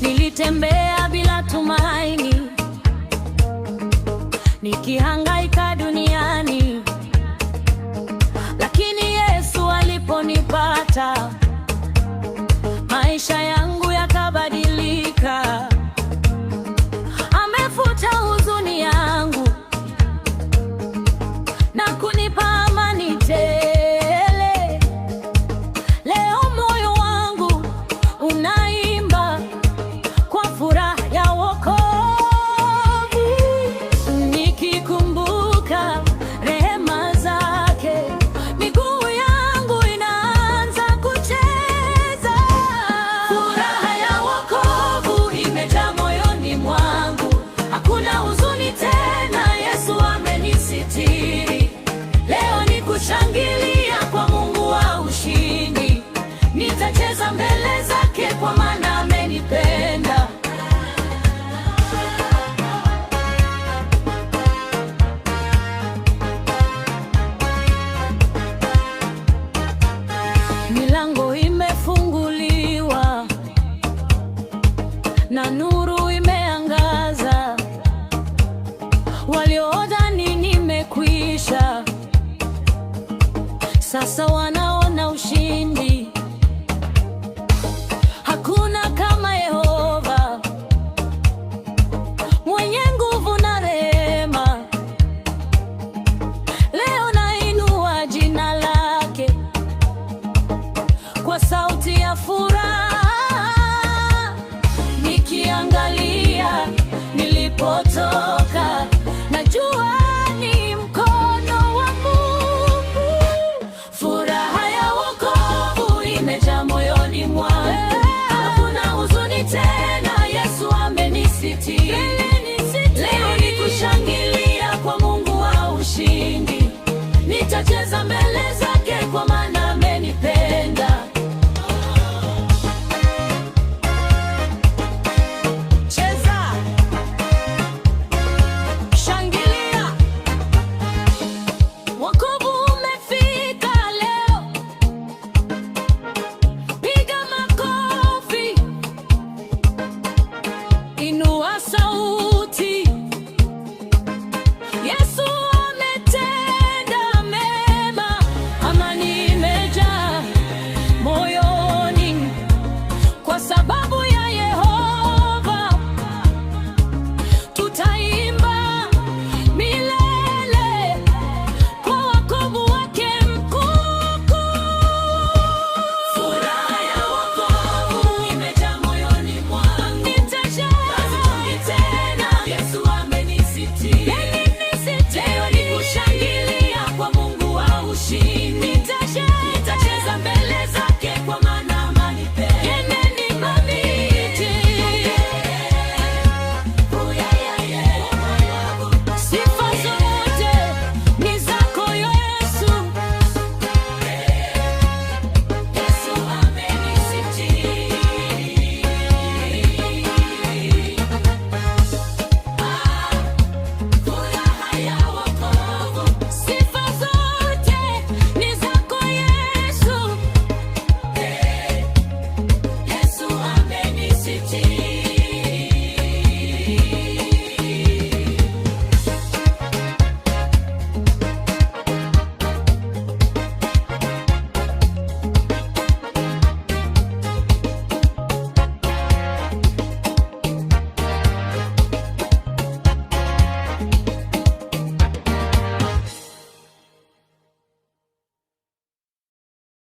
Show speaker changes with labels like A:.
A: Nilitembea bila tumaini, nikihangaika duniani, lakini Yesu aliponipata, maisha yangu yakabadilika. Amefuta huzuni yangu na kunipa amani tele. Leo moyo wangu unaimba kwa furaha ya wokovu, nikikumbuka rehema zake, miguu yangu inaanza kucheza. Furaha ya wokovu imejaa moyoni mwangu, hakuna huzuni tena, Yesu amenisitiri. Leo ni kushangilia kwa Mungu wa ushindi, nitacheza mbele zake kwa maana amenipenda. Milango imefunguliwa na nuru imeangaza. Waliodhani nimekwisha sasa wana